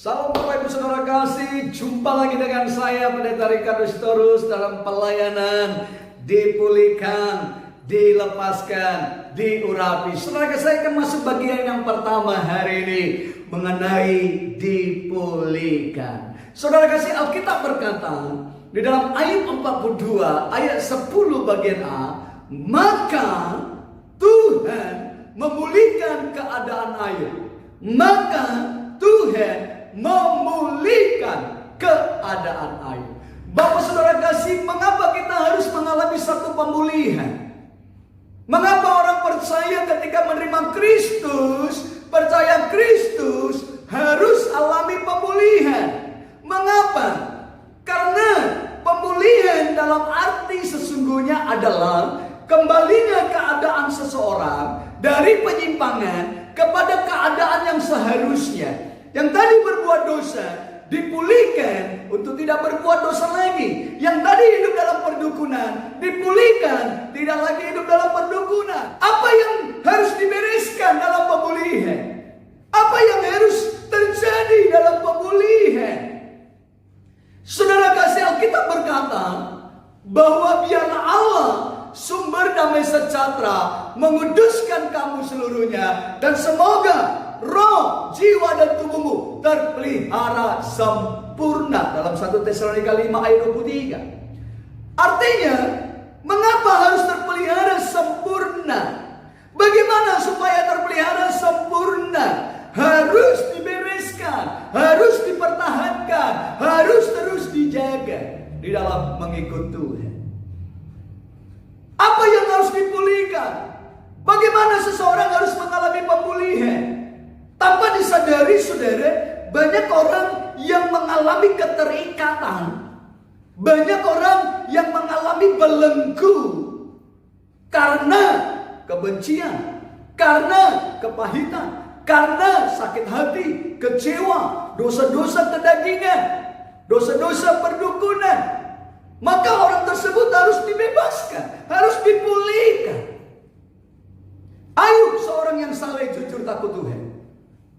Salam Bapak Ibu Saudara kasih, jumpa lagi dengan saya Pendeta Ricardo Sitorus dalam pelayanan dipulihkan, dilepaskan, diurapi. Saudara, saya akan masuk bagian yang pertama hari ini mengenai dipulihkan. Saudara kasih, Alkitab berkata di dalam ayat 42 ayat 10 bagian A, maka Tuhan memulihkan keadaan Ayub. Maka Tuhan memulihkan keadaan Ayub. Bapak saudara kasih, mengapa kita harus mengalami satu pemulihan? Mengapa orang percaya ketika menerima Kristus, percaya Kristus, harus alami pemulihan? Mengapa? Karena pemulihan dalam arti sesungguhnya adalah kembalinya keadaan seseorang dari penyimpangan kepada keadaan yang seharusnya. Yang tadi berbuat dosa dipulihkan untuk tidak berbuat dosa lagi. Yang tadi hidup dalam perdukunan dipulihkan, tidak lagi hidup dalam perdukunan. Apa yang harus dibereskan dalam pemulihan? Apa yang harus terjadi dalam pemulihan? Saudara kasih, Alkitab berkata bahwa biarlah Allah sumber damai sejahtera menguduskan kamu seluruhnya, dan semoga roh, jiwa dan tubuhmu terpelihara sempurna. Dalam 1 Tesalonika 5 ayat 23. Artinya, mengapa harus terpelihara sempurna? Bagaimana supaya terpelihara sempurna? Harus dibereskan, harus dipertahankan, harus terus dijaga di dalam mengikut Tuhan. Apa yang harus dipulihkan? Bagaimana seseorang harus mengalami pemulihan? Tanpa disadari, saudara, banyak orang yang mengalami keterikatan. Banyak orang yang mengalami belenggu karena kebencian, karena kepahitan, karena sakit hati, kecewa, dosa-dosa kedagingan, dosa-dosa perdukunan. Maka orang tersebut harus dibebaskan, harus dipulihkan. Ayub seorang yang saleh, jujur, takut Tuhan.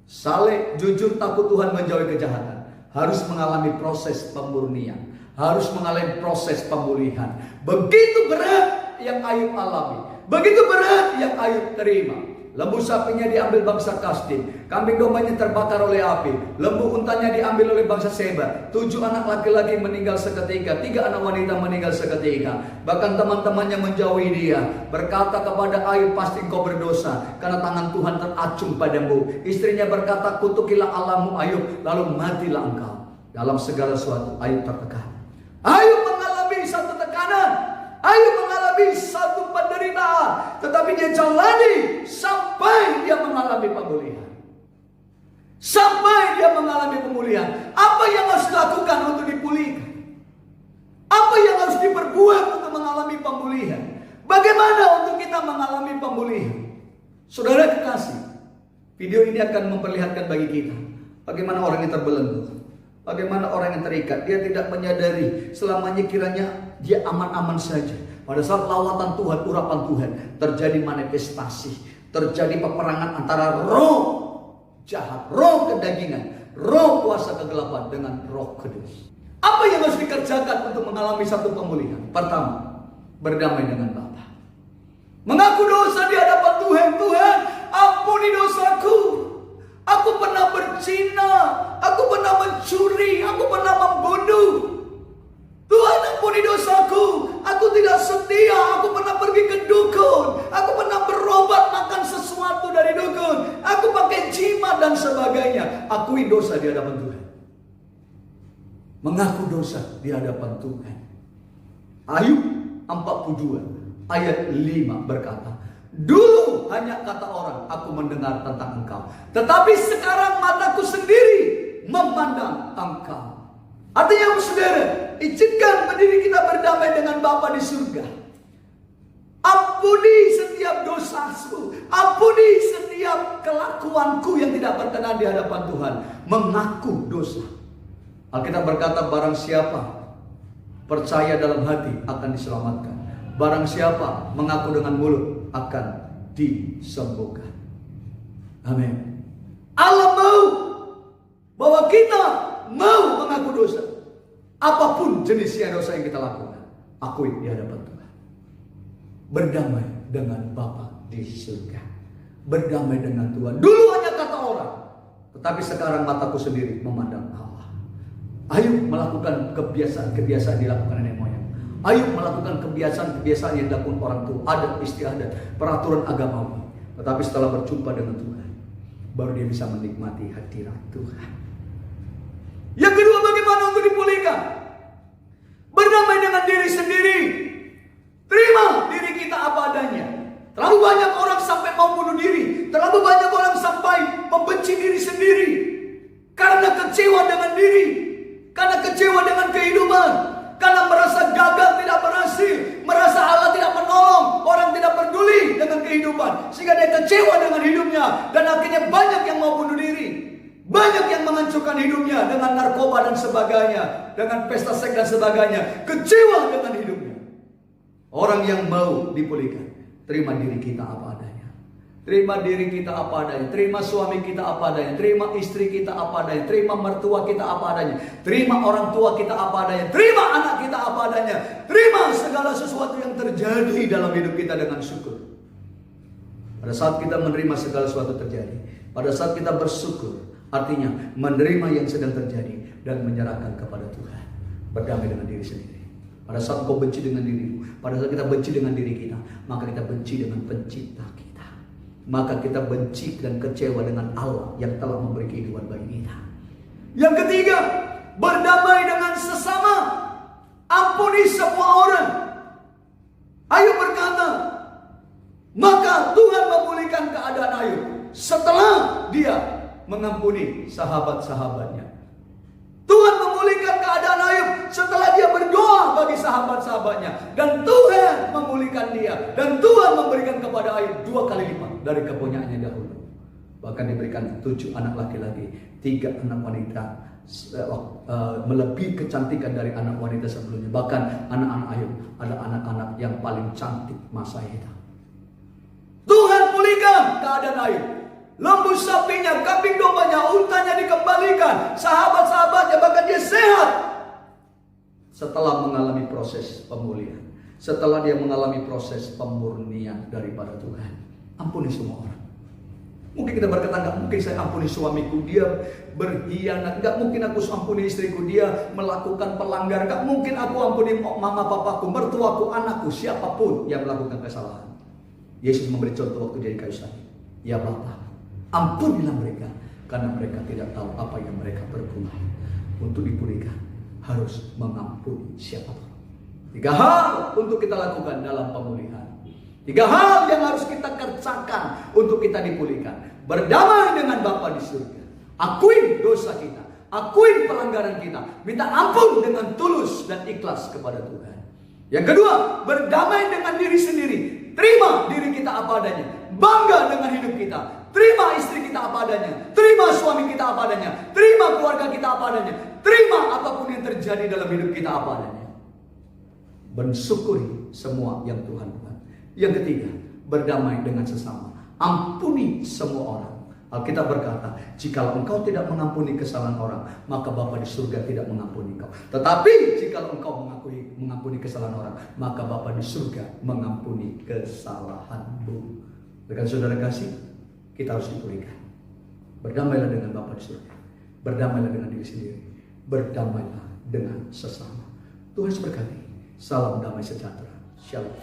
Saleh, jujur, takut Tuhan, menjauhi kejahatan. Harus mengalami proses pemurnian, harus mengalami proses pemulihan. Begitu berat yang Ayub alami, begitu berat yang Ayub terima. Lembu sapinya diambil bangsa Kasdim, kambing dombanya terbakar oleh api, lembu untanya diambil oleh bangsa Seba. 7 anak laki-laki meninggal seketika, 3 anak wanita meninggal seketika. Bahkan teman-temannya menjauhi dia, berkata kepada Ayub, pasti engkau berdosa karena tangan Tuhan teracung padamu. Istrinya berkata, kutukilah Allahmu Ayub, lalu matilah engkau. Dalam segala sesuatu Ayub tertekan. Ayub mengalami satu tekanan, Ayub mengalami satu penderitaan, tetapi dia jalani sampai dia mengalami pemulihan. Sampai dia mengalami pemulihan. Apa yang harus dilakukan untuk dipulihkan? Apa yang harus diperbuat untuk mengalami pemulihan? Bagaimana untuk kita mengalami pemulihan? Saudara kekasih, video ini akan memperlihatkan bagi kita bagaimana orang yang terbelenggu, bagaimana orang yang terikat. Dia tidak menyadari selamanya kiranya dia aman-aman saja. Pada saat lawatan Tuhan, urapan Tuhan, terjadi manifestasi, terjadi peperangan antara roh jahat, roh kedagingan, roh kuasa kegelapan dengan roh kudus. Apa yang harus dikerjakan untuk mengalami satu pemulihan? Pertama, berdamai dengan Bapa. Mengaku dosa di hadapan Tuhan. Tuhan, ampuni dosaku. Aku pernah berzina, aku pernah mencuri, aku pernah membunuh. Tuhan, ampuni dosaku. Aku tidak setia, aku pernah pergi ke dukun, aku pernah berobat makan sesuatu dari dukun, aku pakai jimat dan sebagainya. Akui dosa di hadapan Tuhan. Mengaku dosa di hadapan Tuhan. Ayub 42 ayat 5 berkata, dulu hanya kata orang aku mendengar tentang engkau, tetapi sekarang mataku sendiri memandang engkau. Artinya, saudara, izinkan berdiri kita berdamai dengan Bapa di surga. Ampuni setiap dosaku, ampuni setiap kelakuanku yang tidak berkenan di hadapan Tuhan. Mengaku dosa. Alkitab berkata, barang siapa percaya dalam hati akan diselamatkan, barang siapa mengaku dengan mulut akan disembuhkan. Amin. Allah mau bahwa kita mau mengaku dosa. Apapun jenisnya dosa yang kita lakukan, akui di hadapan Tuhan. Berdamai dengan Bapa di surga. Berdamai dengan Tuhan. Dulu hanya kata orang, tetapi sekarang mataku sendiri memandang Allah. Ayo melakukan kebiasaan-kebiasaan dilakukan nenek moyang. Ayo melakukan kebiasaan-kebiasaan yang dilakukan orang tua, adat istiadat, peraturan agamawi. Tetapi setelah berjumpa dengan Tuhan, baru dia bisa menikmati hadirat Tuhan. Yang kedua, bagaimana untuk dipulihkan? Berdamai dengan diri sendiri. Terima diri kita apa adanya. Terlalu banyak orang sampai mau bunuh diri. Terlalu banyak orang sampai membenci diri sendiri. Karena kecewa dengan diri. Karena kecewa dengan kehidupan. Karena merasa gagal, tidak berhasil. Merasa Allah tidak menolong. Orang tidak peduli dengan kehidupan. Sehingga dia kecewa dengan hidupnya. Dan akhirnya banyak yang mau bunuh diri. Banyak yang menghancurkan hidupnya dengan narkoba dan sebagainya. Dengan pesta seks dan sebagainya. Kecewa dengan hidupnya. Orang yang mau dipulihkan. Terima diri kita apa adanya. Terima diri kita apa adanya. Terima suami kita apa adanya. Terima istri kita apa adanya. Terima mertua kita apa adanya. Terima orang tua kita apa adanya. Terima anak kita apa adanya. Terima segala sesuatu yang terjadi dalam hidup kita dengan syukur. Pada saat kita menerima segala sesuatu terjadi. Pada saat kita bersyukur. Artinya menerima yang sedang terjadi dan menyerahkan kepada Tuhan. Berdamai dengan diri sendiri. Pada saat kau benci dengan dirimu, pada saat kita benci dengan diri kita, maka kita benci dengan pencipta kita. Maka kita benci dan kecewa dengan Allah yang telah memberi kehidupan bagi kita. Yang ketiga, berdamai dengan sesama. Ampuni semua orang. Ayub berkata, maka Tuhan memulihkan keadaan Ayub setelah dia mengampuni sahabat-sahabatnya. Tuhan memulihkan keadaan Ayub setelah dia berdoa bagi sahabat-sahabatnya. Dan Tuhan memulihkan dia. Dan Tuhan memberikan kepada Ayub 2 kali lipat dari kepunyaannya dahulu. Bahkan diberikan 7 anak laki-laki, 3 anak wanita, melebihi kecantikan dari anak wanita sebelumnya. Bahkan anak-anak Ayub adalah anak-anak yang paling cantik masa itu. Tuhan pulihkan keadaan Ayub. Lembu sapinya, kambing dombanya, untanya dikembalikan. Sahabat-sahabatnya, bahkan dia sehat. Setelah mengalami proses pemulihan. Setelah dia mengalami proses pemurnian daripada Tuhan. Ampuni semua orang. Mungkin kita berkata, gak mungkin saya ampuni suamiku, dia berkhianat. Gak mungkin aku ampuni istriku, dia melakukan pelanggaran. Gak mungkin aku ampuni mama papaku, mertuaku, anakku, siapapun yang melakukan kesalahan. Yesus memberi contoh waktu dia di kayu salib. Ya Bapa, ampunilah mereka, karena mereka tidak tahu apa yang mereka perbuat. Untuk dipulihkan, harus mengampuni siapapun. 3 hal untuk kita lakukan dalam pemulihan. 3 hal yang harus kita kerjakan untuk kita dipulihkan. Berdamai dengan Bapa di surga. Akui dosa kita. Akui pelanggaran kita. Minta ampun dengan tulus dan ikhlas kepada Tuhan. Yang kedua, berdamai dengan diri sendiri. Terima diri kita apa adanya. Bangga dengan hidup kita. Terima istri kita apa adanya. Terima suami kita apa adanya. Terima keluarga kita apa adanya. Terima apapun yang terjadi dalam hidup kita apa adanya. Bersyukuri semua yang Tuhan buat. Yang ketiga, berdamai dengan sesama. Ampuni semua orang. Alkitab berkata, jikalau engkau tidak mengampuni kesalahan orang, maka Bapa di surga tidak mengampuni engkau. Tetapi jikalau engkau mengampuni kesalahan orang, maka Bapa di surga mengampuni kesalahanmu. Rekan saudara kasih, kita harus dipulihkan. Berdamailah dengan Bapa di surga. Berdamailah dengan diri sendiri. Berdamailah dengan sesama. Tuhan berkati. Salam damai sejahtera. Shalom.